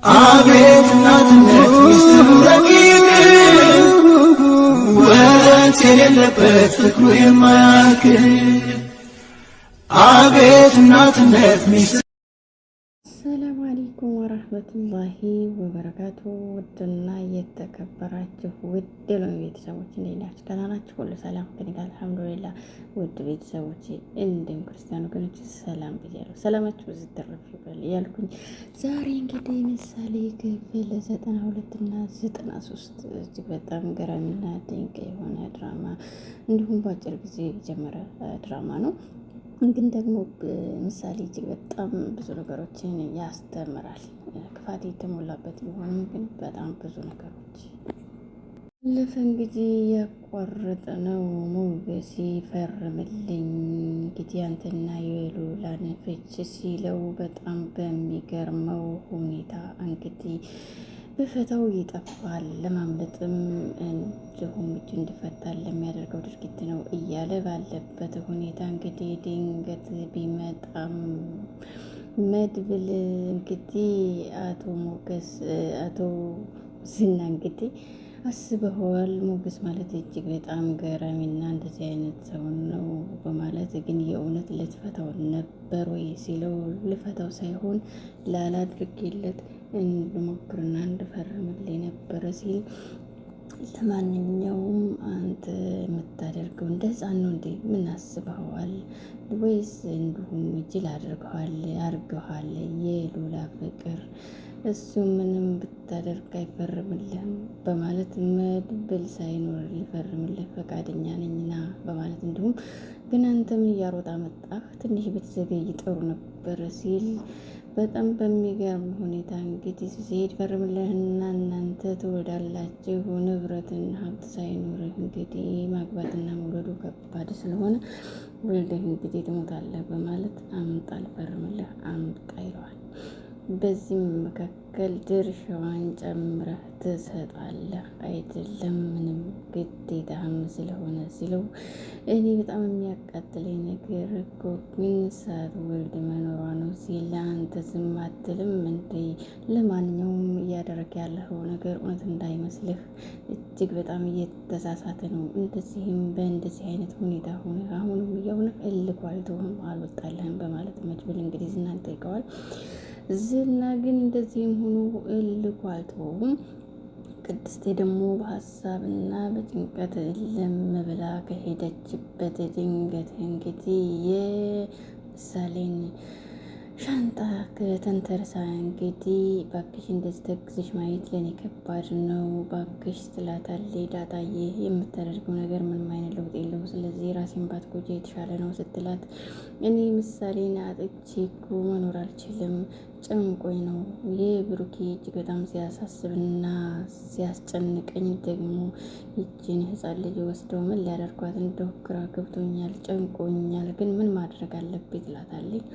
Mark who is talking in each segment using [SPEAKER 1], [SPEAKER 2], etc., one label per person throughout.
[SPEAKER 1] አቤት እናትነት ሚስጥሩ ረቂቅ ወረት የሌለበት ፍቅሩ የማያልቅ አቤት እናትነት ሚስጥሩ።
[SPEAKER 2] ሰላም አለይኩም ወራህመቱላሂ ወበረካቱ። ውድና የተከበራችሁ ውድ የሎሚ ቤተሰቦች እንዴት ናችሁ? ደህና ናችሁ? ሁሉ ሰላም ከእኔ ጋር አልሐምዱሊላህ። ውድ ቤተሰቦች እንዲሁም ክርስቲያን ወገኖች ሰላም ብያለሁ። ሰላማችሁ ብዙ ተረፍ ይበል እያልኩኝ ዛሬ እንግዲህ ምሳሌ ክፍል 92 እና 93 እጅግ በጣም ገራሚና ድንቅ የሆነ ድራማ እንዲሁም በአጭር ጊዜ የጀመረ ድራማ ነው። ግን ደግሞ ምሳሌ እጅግ በጣም ብዙ ነገሮችን ያስተምራል። ክፋት የተሞላበት ቢሆንም ግን በጣም ብዙ ነገሮች ለፈ እንግዲህ ያቋረጥነው ሞገስ ፈርምልኝ እንግዲህ አንተና የሉላን ፍች ሲለው በጣም በሚገርመው ሁኔታ እንግዲህ በፈታው ይጠፋል። ለማምለጥም እንዲሁም እጁ እንዲፈታል ለሚያደርገው ድርጊት ነው እያለ ባለበት ሁኔታ እንግዲህ ድንገት ቢመጣም መድብል እንግዲህ አቶ ዝና እንግዲህ አስበኸዋል? ሞገስ ማለት እጅግ በጣም ገራሚና እንደዚህ አይነት ሰው ነው በማለት ግን የእውነት ልትፈታው ነበር ወይ ሲለው ልፈታው ሳይሆን ላላድርጌለት እንድሞክርና እንድፈርምልኝ ነበረ ሲል ለማንኛውም አንተ የምታደርገው እንደ ሕፃን ነው እንዴ? ምን አስበኸዋል? ወይስ እንዲሁም ጅል አድርገዋል? የሉላ ፍቅር እሱ ምንም ብታደርግ አይፈርምልህም በማለት መድብል ሳይኖር ሊፈርምልህ ፈቃደኛ ነኝና በማለት እንዲሁም ግን አንተም እያሮጣ መጣህ፣ ትንሽ ብትዘገይ ጥሩ ነበር ሲል በጣም በሚገርም ሁኔታ እንግዲህ ሲሄድ ፈርምልህና እናንተ ትወልዳላችሁ፣ ንብረትና ሀብት ሳይኖርህ እንግዲህ ማግባትና መውለዱ ከባድ ስለሆነ ወልደህ እንግዲህ ትሞታለህ በማለት አምጣ ልፈርምልህ አምጣ ይለዋል። በዚህም መካከል ድርሻዋን ጨምረህ ትሰጣለህ አይደለም ምንም ግዴታህም ስለሆነ ሲለው እኔ በጣም የሚያቃጥለኝ ነገር እኮ ግን ሳትወልድ መኖሯ ነው ሲል አንተ ዝም አትልም እንዴ? ለማንኛውም እያደረግ ያለው ነገር እውነት እንዳይመስልህ እጅግ በጣም እየተሳሳተ ነው። እንደዚህም በእንደዚህ አይነት ሁኔታ ሆነ አሁንም እያውነህ እልኳልተውም አልወጣለህም በማለት መድብል እንግዲህ ዝናን ጠይቀዋል። ዝና ግን እንደዚህም ሆኖ እልኩ አልተወውም። ቅድስቴ ደግሞ በሀሳብና በጭንቀት እልም ብላ ከሄደችበት ድንገት እንግዲህ የምሳሌን ሻንጣ ከተንተርሳ እንግዲህ ባክሽ እንደዚህ ተግዝሽ ማየት ለኔ ከባድ ነው ባክሽ ትላታለች። ዳጣዬ የምታደርገው ነገር ምንም አይነት ለውጥ የለው፣ ስለዚህ ራሴን ባትጎጂ የተሻለ ነው ስትላት እኔ ምሳሌን አጥቼ እኮ መኖር አልችልም፣ ጨንቆኝ ነው። ይህ ብሩኬ እጅግ በጣም ሲያሳስብና ሲያስጨንቀኝ ደግሞ ይችን ህፃን ልጅ ወስደው ምን ሊያደርጓት እንደው ግራ ገብቶኛል፣ ጨንቆኛል፣ ግን ምን ማድረግ አለብኝ ትላታለች።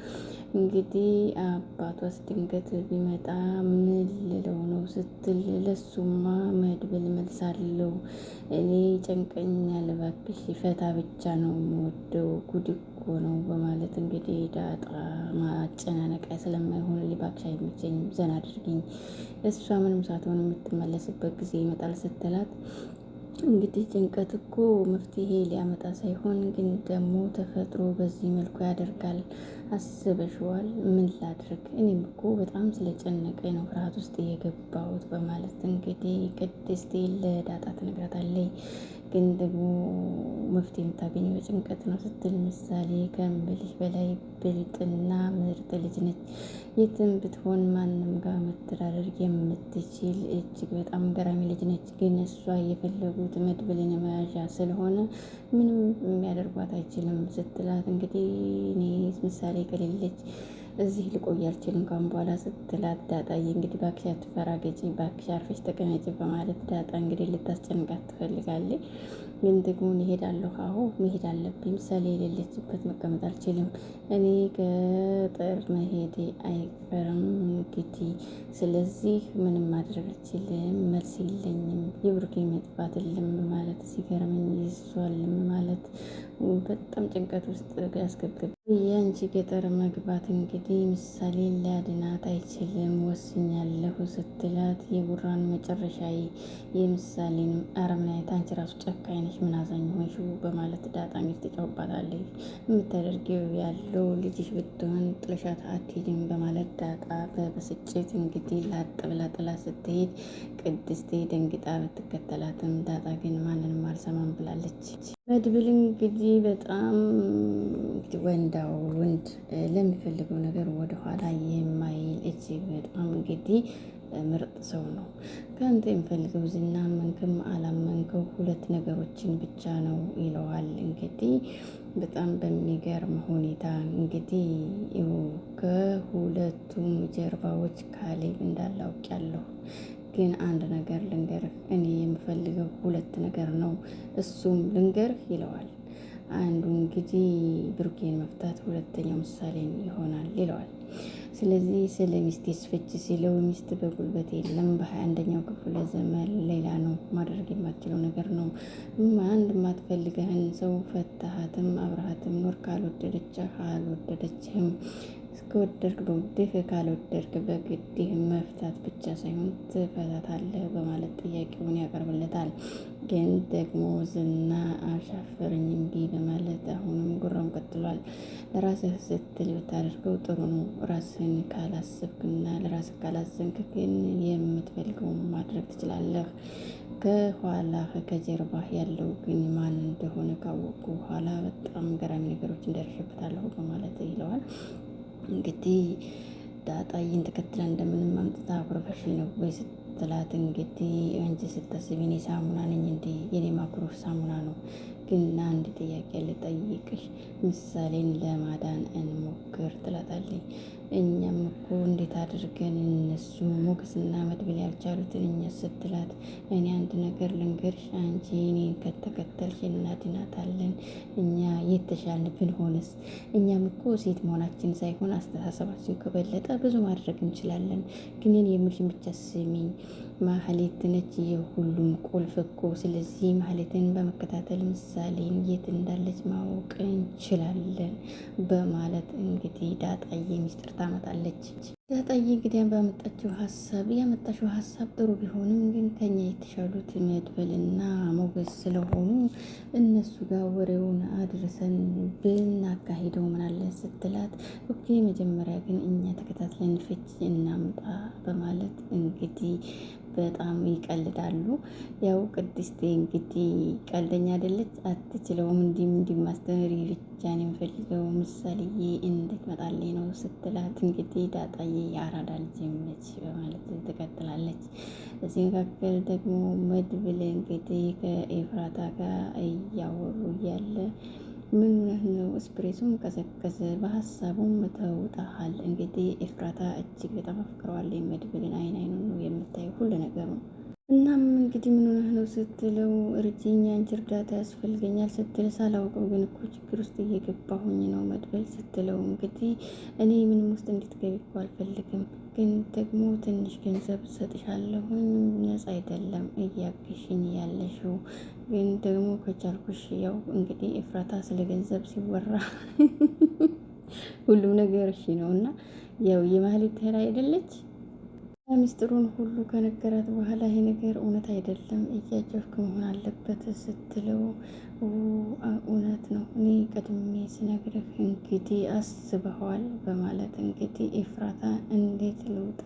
[SPEAKER 2] እንግዲህ አባቷስ ድንገት ቢመጣ ምን ልለው ነው ስትል ለሱማ መድብል መልሳለሁ እኔ ጨንቀኛል፣ እባክሽ ፈታ ብቻ ነው የምወደው፣ ጉድ እኮ ነው በማለት እንግዲህ ዳጣ ማጨናነቂያ ስለማይሆን እባክሽ አይመቸኝም፣ ዘና አድርጊኝ፣ እሷ ምንም ሳትሆን የምትመለስበት ጊዜ ይመጣል ስትላት እንግዲህ ጭንቀት እኮ መፍትሄ ሊያመጣ ሳይሆን ግን ደግሞ ተፈጥሮ በዚህ መልኩ ያደርጋል። አስበሽዋል? ምን ላድርግ? እኔም እኮ በጣም ስለጨነቀኝ ነው ፍርሃት ውስጥ የገባሁት በማለት እንግዲህ ቅድስቴ ለዳጣ ትነግራታለች። ግን ደግሞ መፍትሄ የምታገኘው በጭንቀት ነው ስትል ምሳሌ ከምልሽ በላይ ብልጥና ምርጥ ልጅ ነች። የትም ብትሆን ማንም ጋር መተዳደር የምትችል እጅግ በጣም ገራሚ ልጅ ነች። ግን እሷ የፈለጉት መድብልን መያዣ ስለሆነ ምንም የሚያደርጓት አይችልም ስትላት እንግዲህ እኔ ምሳሌ ከሌለች እዚህ ልቆይ አልችልም ካሁን በኋላ ስትላት ዳጣዬ እንግዲህ እባክሽ አትፈራገጪ፣ እባክሽ አርፈሽ ተቀመጪ በማለት ዳጣ እንግዲህ ልታስጨንቃት ትፈልጋለች። ግን ደግሞ እሄዳለሁ፣ አዎ መሄድ አለብኝ፣ ምሳሌ የሌለችበት መቀመጥ አልችልም፣ እኔ ገጠር መሄዴ አይቀርም እንግዲህ ስለዚህ ምንም ማድረግ አልችልም፣ መልስ የለኝም። የብሩኬ መጥፋት ልም ማለት ሲገርመኝ ይሷል ማለት በጣም ጭንቀት ውስጥ ያስገብብ የአንቺ ገጠር መግባት እንግዲህ ምሳሌ ሊያድናት አይችልም፣ ወስኛለሁ እፈልጋለሁ ስትላት የቡራን መጨረሻ የምሳሌንም አረምናየት አንቺ ራሱ ጨካኝ ነሽ፣ ምን አዛኝ ሆንሽ በማለት ዳጣ እንግዲህ ትጫውባታለች። የምታደርጊው ያለው ልጅሽ ብትሆን ጥለሻት አትሄጂም በማለት ዳጣ በብስጭት እንግዲህ ላጥ ብላ ጥላ ስትሄድ ቅድስቴ ደንግጣ ብትከተላትም ዳጣ ግን ማንንም አልሰማም ብላለች። መድብል እንግዲህ በጣም ወንዳው ወንድ ለሚፈልገው ነገር ወደኋላ የማይል እጅግ በጣም እንግዲህ ምርጥ ሰው ነው። ከአንተ የሚፈልገው ዝና መንክም አላመንከው ሁለት ነገሮችን ብቻ ነው ይለዋል። እንግዲህ በጣም በሚገርም ሁኔታ እንግዲህ ከሁለቱም ጀርባዎች ካሌብ እንዳለ አውቄያለሁ። ግን አንድ ነገር ልንገርህ፣ እኔ የምፈልገው ሁለት ነገር ነው፣ እሱም ልንገርህ ይለዋል። አንዱ እንግዲህ ብሩኬን መፍታት፣ ሁለተኛው ምሳሌን ይሆናል ይለዋል። ስለዚህ ስለ ሚስት ፍች ሲለው ሚስት በጉልበት የለም፣ በ21ኛው ክፍለ ዘመን ሌላ ነው፣ ማድረግ የማትችለው ነገር ነው። አንድ የማትፈልገህን ሰው ፈታሃትም አብረሃትም ኖር፣ ካልወደደችህ አልወደደችህም፣ ከወደድክ በውድህ ካልወደድክ በግድህ መፍታት ብቻ ሳይሆን ትፈታታለህ በማለት ጥያቄውን ያቀርብለታል። ግን ደግሞ ዝና አሻፈረኝ እምቢ በማለት አሁንም ጉራውን ቀጥሏል። ለራስህ ስትል ብታደርገው ጥሩ ነው። ራስህን ካላሰብክና ለራስህ ካላዘንክ ግን የምትፈልገውን ማድረግ ትችላለህ። ከኋላህ ከጀርባህ ያለው ግን ማን እንደሆነ ካወቅኩ በኋላ በጣም ገራሚ ነገሮች እንደርሽበታለሁ በማለት ይለዋል። እንግዲህ ዳጣዬን ተከትላ እንደምንም አምጥታ አኩርፈሽ ነው ወይ ስትላት፣ እንግዲህ አንቺ ስታስቢ እኔ ሳሙና ነኝ እንዴ? የኔ ማኩረፍ ሳሙና ነው። ግን አንድ ጥያቄ ልጠይቅሽ፣ ምሳሌን ለማዳን እንሞክር ትላታለች። እኛም እኮ እንዴት አድርገን እነሱ ሞገስና መድብል ያልቻሉትን እኛ ስትላት፣ እኔ አንድ ነገር ልንገርሽ፣ አንቺ እኔን ከተከተልሽ እናድናታለን። እኛ የተሻልን ብንሆንስ? እኛም እኮ ሴት መሆናችን ሳይሆን አስተሳሰባችን ከበለጠ ብዙ ማድረግ እንችላለን። ግን እኔ የምልሽን ብቻ ስሚኝ፣ ማህሌት ነች የሁሉም ቁልፍ እኮ። ስለዚህ ማህሌትን በመከታተል ምሳሌን የት እንዳለች ማወቅ እንችላለን በማለት እንግዲህ ዳጣዬ ሚስጥር ታመጣለች። ዳጣዬ እንግዲህ ያመጣችው ሀሳብ ጥሩ ቢሆንም ግን ከኛ የተሻሉት መድበልና ሞገስ ስለሆኑ እነሱ ጋር ወሬውን አድርሰን ብናካሂደው ምናለ ስትላት፣ ኦኬ መጀመሪያ ግን እኛ ተከታትለን ፍች እናምጣ በማለት እንግዲህ በጣም ይቀልዳሉ። ያው ቅድስቴ እንግዲህ ቀልደኛ አይደለች፣ አትችለውም። እንዲህ ማስተማሪ ብቻ ነው የምፈልገው፣ ምሳሌዬ እንድትመጣልኝ ነው ስትላት፣ እንግዲህ ዳጣዬ የአራዳ ልጅ ነች በማለት ትቀጥላለች። እዚህ መካከል ደግሞ መድብል እንግዲህ ከኤፍራታ ጋር እያወሩ እያለ ምን ሆነህ ነው? እስፕሬሱም ቀዘቀዘ፣ በሀሳቡም ተውጠሃል። እንግዲህ ኤፍራታ እጅግ በጣም አፍቅረዋለች መድብልን፣ አይኑን ነው የምታየው ሁሉ ነገሩ። እናም እንግዲህ ምን ሆነህ ነው ስትለው፣ እርጅኝ አንቺ እርዳታ ያስፈልገኛል ስትል፣ ሳላውቀው ግን እኮ ችግር ውስጥ እየገባሁኝ ነው መድብል ስትለው፣ እንግዲህ እኔ ምንም ውስጥ እንድትገቢ እኮ አልፈልግም፣ ግን ደግሞ ትንሽ ገንዘብ ሰጥሻለሁኝ፣ ነፃ አይደለም እያገሽኝ ያለሽው፣ ግን ደግሞ ከቻልኩሽ። ያው እንግዲህ ኤፍራታ ስለ ገንዘብ ሲወራ ሁሉም ነገር እሺ ነው እና ያው የማህሌት ተራ አይደለች። ሚስጥሩን ሁሉ ከነገራት በኋላ ይሄ ነገር እውነት አይደለም እያጀብክ መሆን አለበት ስትለው፣ እውነት ነው እኔ ቀድሜ ስነግርህ እንግዲህ አስበኸዋል በማለት እንግዲህ ኤፍራታ እንዴት ልውጣ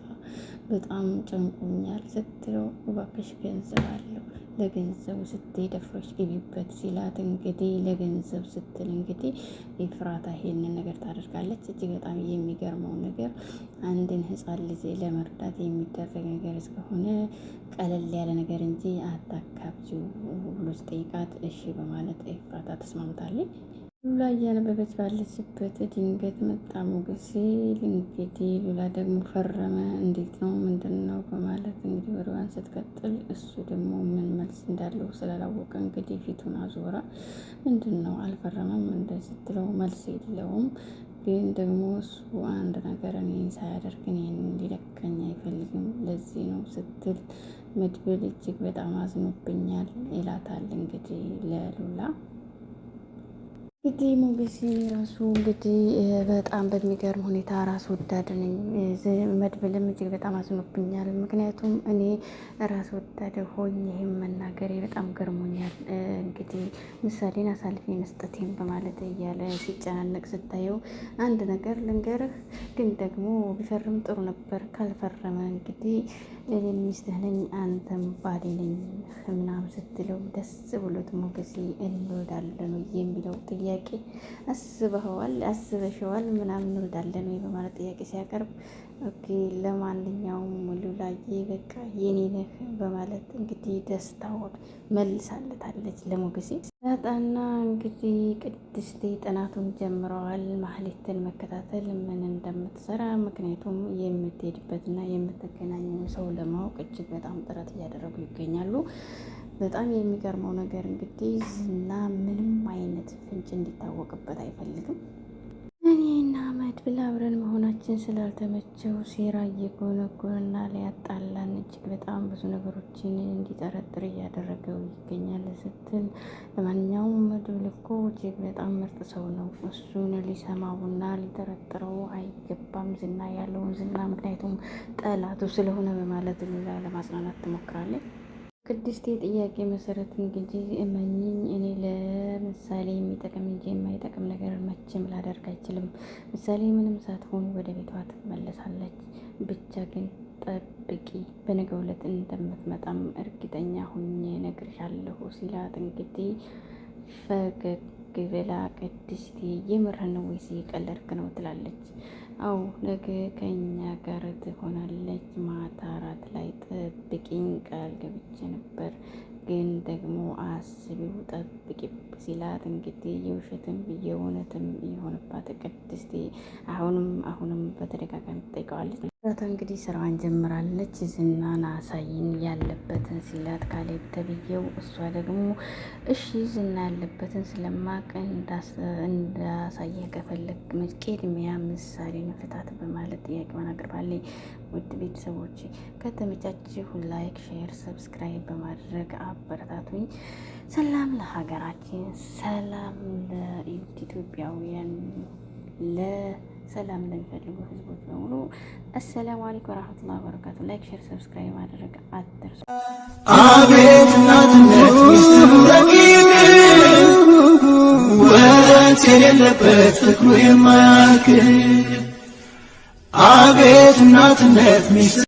[SPEAKER 2] በጣም ጨንቆኛል ስትለው፣ እባክሽ ገንዘብ አለው ለገንዘቡ ስትይ ደፍረሽ ግቢበት ሲላት፣ እንግዲህ ለገንዘብ ስትል እንግዲህ ኤፍራታ ይሄንን ነገር ታደርጋለች። እጅግ በጣም የሚገርመው ነገር አንድን ሕፃን ልጅ ለመርዳት የሚደረግ ነገር እስከሆነ ቀለል ያለ ነገር እንጂ አታካብጂው ብሎ ሲጠይቃት እሺ በማለት ኤፍራታ ተስማምታለች። ሉላ እያነበበች ባለችበት ድንገት መጣ ሞገስ። እንግዲህ ሉላ ደግሞ ፈረመ። እንዴት ነው ምንድን ነው በማለት እንግዲህ ወደዋን ስትቀጥል እሱ ደግሞ ምን መልስ እንዳለው ስላላወቀ እንግዲህ ፊቱን አዞራ። ምንድን ነው አልፈረመም እንደ ስትለው መልስ የለውም። ግን ደግሞ እሱ አንድ ነገር እኔን ሳያደርግ እኔን እንዲለቀኝ አይፈልግም፣ ለዚህ ነው ስትል መድብል እጅግ በጣም አዝኖብኛል ይላታል እንግዲህ ለሉላ እንግዲህ ሞገሴ ራሱ እንግዲህ በጣም በሚገርም ሁኔታ ራስ ወዳድ ነኝ። መድብልም እጅግ በጣም አዝኖብኛል። ምክንያቱም እኔ ራስ ወዳድ ሆኜ ይህም መናገሬ በጣም ገርሞኛል። እንግዲህ ምሳሌን አሳልፌ መስጠቴን በማለት እያለ ሲጨናነቅ ስታየው አንድ ነገር ልንገርህ፣ ግን ደግሞ ቢፈርም ጥሩ ነበር፣ ካልፈረመ እንግዲህ እኔ ሚስትህ ነኝ አንተም ባሌ ነኝ ምናምን ስትለው ደስ ብሎት ሞገሴ እንወልዳለን የሚለው ጥያቄ አስበሽዋል ምናምን እንወልዳለን ወይ በማለት ጥያቄ ሲያቀርብ ኦኬ ለማንኛውም ሉላዬ በቃ የኔ ነህ በማለት እንግዲህ ደስታውን መልሳለታለች ለሞገሴ። ዳጣና እንግዲህ ቅድስቴ ጥናቱን ጀምረዋል። ማህሌትን መከታተል ምን እንደምትሰራ ምክንያቱም የምትሄድበትና የምትገናኘው ሰው ለማወቅ እጅግ በጣም ጥረት እያደረጉ ይገኛሉ። በጣም የሚገርመው ነገር እንግዲህ ዝና ምንም አይነት ፍንጭ እንዲታወቅበት አይፈልግም። እኔና መድብል አብረን መሆናችን ስላልተመቸው ሴራ እየጎነጎንና ሊያጣላን እጅግ በጣም ብዙ ነገሮችን እንዲጠረጥር እያደረገው ይገኛል ስትል፣ ለማንኛውም መድብል እኮ እጅግ በጣም ምርጥ ሰው ነው፣ እሱን ሊሰማውና ሊጠረጥረው አይገባም ዝና ያለውን ዝና ምክንያቱም ጠላቱ ስለሆነ በማለት ሉላ ለማጽናናት ትሞክራለች። ቅድስቴ ጥያቄ መሰረት እንግዲህ እመኝኝ እኔ ለምሳሌ የሚጠቅም እንጂ የማይጠቅም ነገር መቼም ላደርግ አይችልም። ምሳሌ ምንም ሳትሆን ወደ ቤቷ ትመለሳለች። ብቻ ግን ጠብቂ፣ በነገው ዕለት እንደምትመጣም እርግጠኛ ሁኜ እነግርሻለሁ ሲላት እንግዲህ ፈገግ ብላ ቅድስቴ የምርህን ነው ወይስ የቀለድክ ነው ትላለች። አው ነገ ከኛ ጋር ትሆናለች። ማታ እራት ላይ ጠብቂኝ ቃል ገብቼ ነበር፣ ግን ደግሞ አስቢው ጠብቂ ሲላት እንግዲህ የውሸትም የእውነትም የሆነባት ቅድስቴ አሁንም በተደጋጋሚ ትጠይቀዋለች። እንግዲህ ስራዋን ጀምራለች። ዝናን አሳይን ያለበትን ሲላት ካሌብ ተብዬው፣ እሷ ደግሞ እሺ ዝና ያለበትን ስለማቅ እንዳሳየህ ከፈለግ ቅድሚያ ምሳሌን ፍታት በማለት ጥያቄዋን አቅርባለች። ውድ ቤተሰቦች ከተመቻችሁ ላይክ፣ ሼር፣ ሰብስክራይብ በማድረግ አበረታቱኝ። ሰላም ለሀገራችን፣ ሰላም ለኢትዮጵያውያን፣ ሰላም ለሚፈልጉ ህዝቦች በሙሉ አሰላሙ አለይኩም ወራህመቱላሂ ወበረካቱ። ላይክ ሼር ሰብስክራይብ ማድረግ አትርሱ።
[SPEAKER 1] አቤት እናትነት ሚስጥሩ ረቂቅ ወረት የሌለበት ፍቅሩ የማያልቅ አቤት እናትነት ሚስጥሩ